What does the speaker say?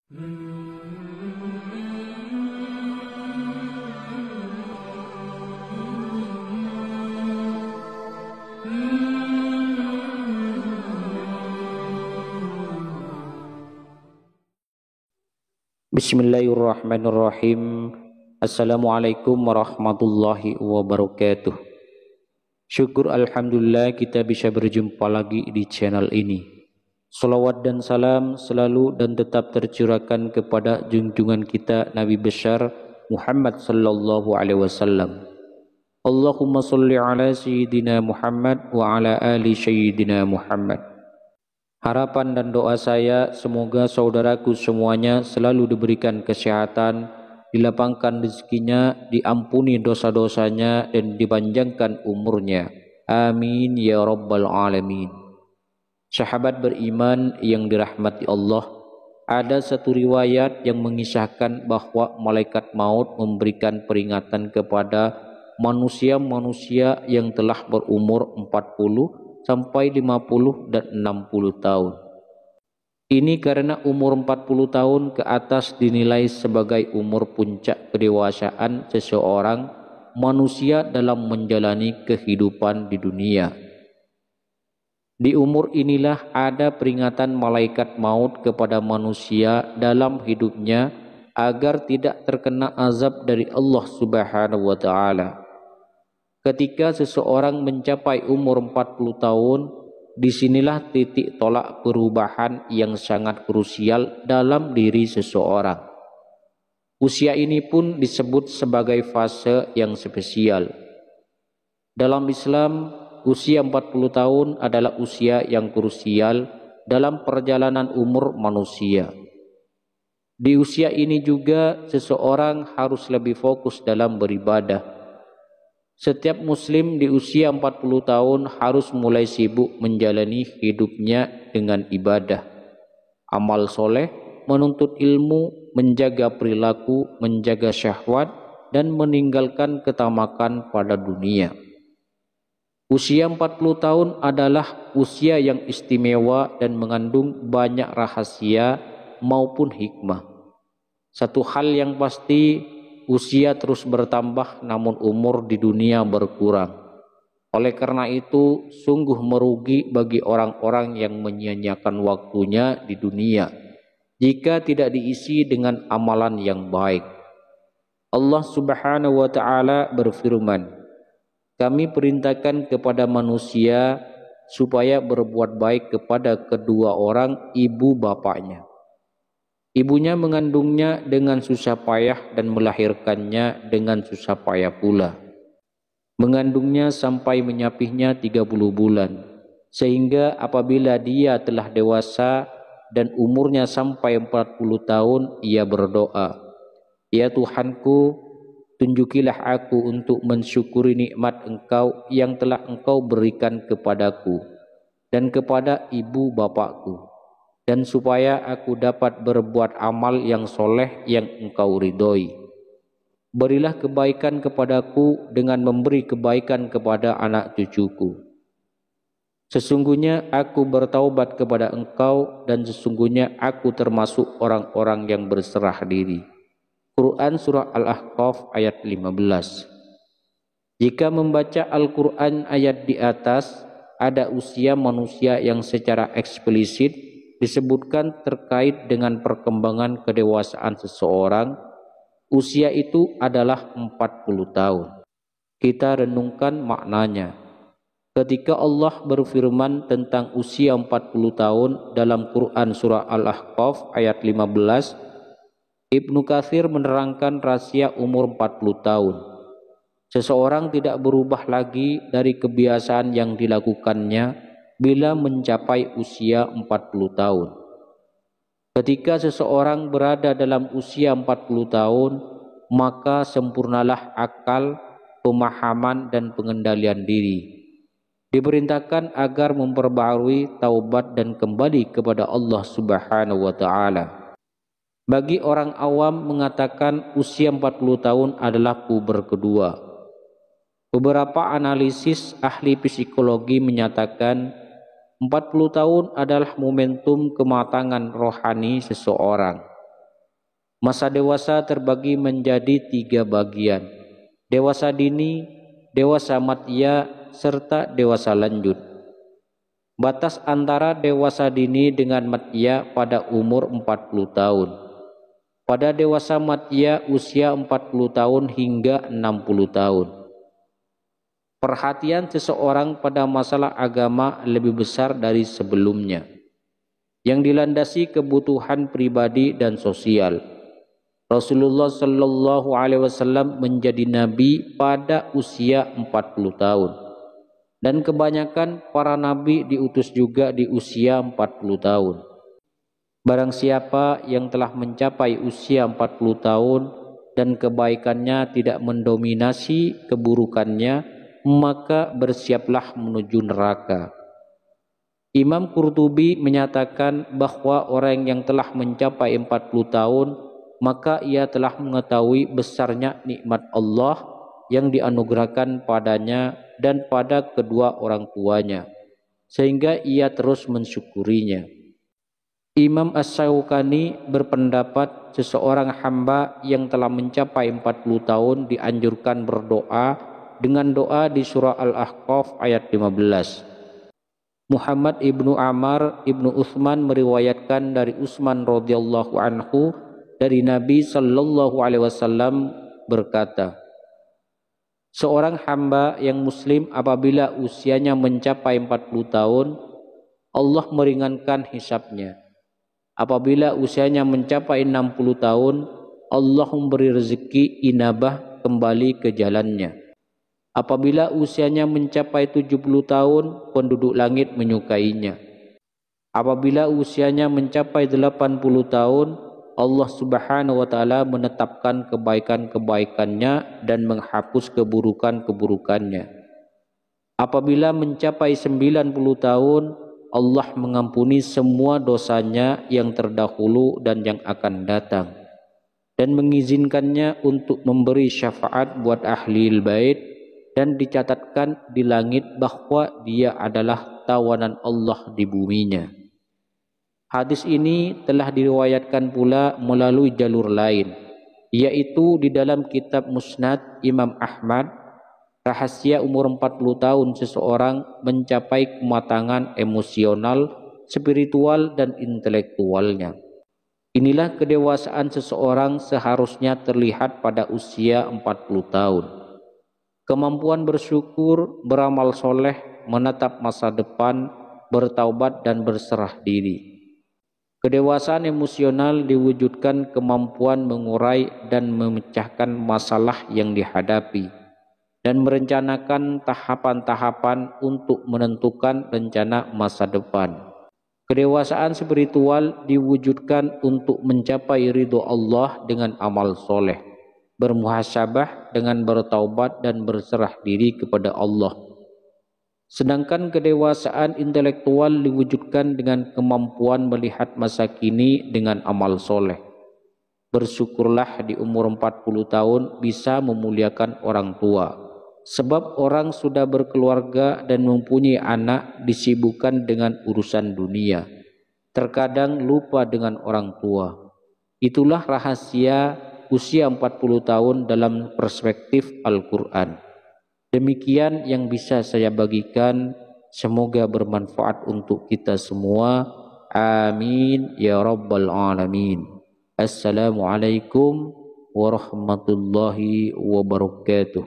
Bismillahirrahmanirrahim. Assalamualaikum warahmatullahi wabarakatuh. Syukur alhamdulillah kita bisa berjumpa lagi di channel ini. Salawat dan salam selalu dan tetap tercurahkan kepada junjungan kita Nabi besar Muhammad sallallahu alaihi wasallam. Allahumma sholli ala sayyidina Muhammad wa ala ali sayyidina Muhammad. Harapan dan doa saya semoga saudaraku semuanya selalu diberikan kesehatan, dilapangkan rezekinya, diampuni dosa-dosanya, dan dipanjangkan umurnya. Amin ya rabbal alamin. Sahabat beriman yang dirahmati Allah, ada satu riwayat yang mengisahkan bahwa malaikat maut memberikan peringatan kepada manusia-manusia yang telah berumur 40 sampai 50 dan 60 tahun. Ini karena umur 40 tahun ke atas dinilai sebagai umur puncak kedewasaan seseorang manusia dalam menjalani kehidupan di dunia. Di umur inilah ada peringatan malaikat maut kepada manusia dalam hidupnya agar tidak terkena azab dari Allah Subhanahu wa taala. Ketika seseorang mencapai umur 40 tahun, disinilah titik tolak perubahan yang sangat krusial dalam diri seseorang. Usia ini pun disebut sebagai fase yang spesial. Dalam Islam, usia 40 tahun adalah usia yang krusial dalam perjalanan umur manusia. Di usia ini juga seseorang harus lebih fokus dalam beribadah. Setiap muslim di usia 40 tahun harus mulai sibuk menjalani hidupnya dengan ibadah, amal soleh, menuntut ilmu, menjaga perilaku, menjaga syahwat, dan meninggalkan ketamakan pada dunia. Usia 40 tahun adalah usia yang istimewa dan mengandung banyak rahasia maupun hikmah. Satu hal yang pasti, usia terus bertambah namun umur di dunia berkurang. Oleh karena itu, sungguh merugi bagi orang-orang yang menyia-nyiakan waktunya di dunia jika tidak diisi dengan amalan yang baik. Allah Subhanahu wa taala berfirman, "Kami perintahkan kepada manusia supaya berbuat baik kepada kedua orang ibu bapaknya. Ibunya mengandungnya dengan susah payah dan melahirkannya dengan susah payah pula. Mengandungnya sampai menyapihnya 30 bulan. Sehingga apabila dia telah dewasa dan umurnya sampai 40 tahun, ia berdoa, 'Ya Tuhanku, tunjukilah aku untuk mensyukuri nikmat Engkau yang telah Engkau berikan kepadaku dan kepada ibu bapakku, dan supaya aku dapat berbuat amal yang soleh yang Engkau ridhoi. Berilah kebaikan kepadaku dengan memberi kebaikan kepada anak cucuku. Sesungguhnya aku bertaubat kepada Engkau dan sesungguhnya aku termasuk orang-orang yang berserah diri." Quran Surah Al-Ahqaf ayat 15. Jika membaca Al-Quran ayat di atas, ada usia manusia yang secara eksplisit disebutkan terkait dengan perkembangan kedewasaan seseorang. Usia itu adalah 40 tahun. Kita renungkan maknanya. Ketika Allah berfirman tentang usia 40 tahun dalam Quran Surah Al-Ahqaf ayat 15, Ibnu Katsir menerangkan rahasia umur 40 tahun. Seseorang tidak berubah lagi dari kebiasaan yang dilakukannya bila mencapai usia 40 tahun. Ketika seseorang berada dalam usia 40 tahun, maka sempurnalah akal, pemahaman, dan pengendalian diri. Diperintahkan agar memperbaharui taubat dan kembali kepada Allah Subhanahu wa taala. Bagi orang awam mengatakan usia 40 tahun adalah puber kedua. Beberapa analisis ahli psikologi menyatakan 40 tahun adalah momentum kematangan rohani seseorang. Masa dewasa terbagi menjadi 3 bagian: dewasa dini, dewasa madya, serta dewasa lanjut. Batas antara dewasa dini dengan madya pada umur 40 tahun. Pada dewasa madya usia 40 tahun hingga 60 tahun. Perhatian seseorang pada masalah agama lebih besar dari sebelumnya, yang dilandasi kebutuhan pribadi dan sosial. Rasulullah Shallallahu Alaihi Wasallam menjadi nabi pada usia 40 tahun. Dan kebanyakan para nabi diutus juga di usia 40 tahun. Barang siapa yang telah mencapai usia 40 tahun dan kebaikannya tidak mendominasi keburukannya, maka bersiaplah menuju neraka. Imam Qurtubi menyatakan bahwa orang yang telah mencapai 40 tahun, maka ia telah mengetahui besarnya nikmat Allah yang dianugerahkan padanya dan pada kedua orang tuanya, sehingga ia terus mensyukurinya. Imam As-Syaukani berpendapat seseorang hamba yang telah mencapai 40 tahun dianjurkan berdoa dengan doa di surah Al-Ahqaf ayat 15. Muhammad ibnu Amr ibnu Utsman meriwayatkan dari Utsman radhiyallahu anhu dari Nabi sallallahu alaihi wasallam berkata, seorang hamba yang muslim apabila usianya mencapai 40 tahun, Allah meringankan hisabnya. Apabila usianya mencapai 60 tahun, Allah memberi rezeki inabah kembali ke jalannya. Apabila usianya mencapai 70 tahun, penduduk langit menyukainya. Apabila usianya mencapai 80 tahun, Allah Subhanahu wa taala menetapkan kebaikan-kebaikannya dan menghapus keburukan-keburukannya. Apabila mencapai 90 tahun, Allah mengampuni semua dosanya yang terdahulu dan yang akan datang, dan mengizinkannya untuk memberi syafaat buat ahlil bait, dan dicatatkan di langit bahwa dia adalah tawanan Allah di buminya. Hadis ini telah diriwayatkan pula melalui jalur lain, yaitu di dalam kitab Musnad Imam Ahmad, rahasia umur 40 tahun seseorang mencapai kematangan emosional, spiritual, dan intelektualnya. Inilah kedewasaan seseorang seharusnya terlihat pada usia 40 tahun. Kemampuan bersyukur, beramal soleh, menatap masa depan, bertaubat, dan berserah diri. Kedewasaan emosional diwujudkan kemampuan mengurai dan memecahkan masalah yang dihadapi, dan merencanakan tahapan-tahapan untuk menentukan rencana masa depan. Kedewasaan spiritual diwujudkan untuk mencapai ridho Allah dengan amal soleh, bermuhasabah dengan bertaubat dan berserah diri kepada Allah. Sedangkan kedewasaan intelektual diwujudkan dengan kemampuan melihat masa kini dengan amal soleh. Bersyukurlah di umur 40 tahun bisa memuliakan orang tua, sebab orang sudah berkeluarga dan mempunyai anak disibukkan dengan urusan dunia, terkadang lupa dengan orang tua. Itulah rahasia usia 40 tahun dalam perspektif Al-Quran. Demikian yang bisa saya bagikan, semoga bermanfaat untuk kita semua. Amin ya rabbal alamin. Assalamualaikum warahmatullahi wabarakatuh.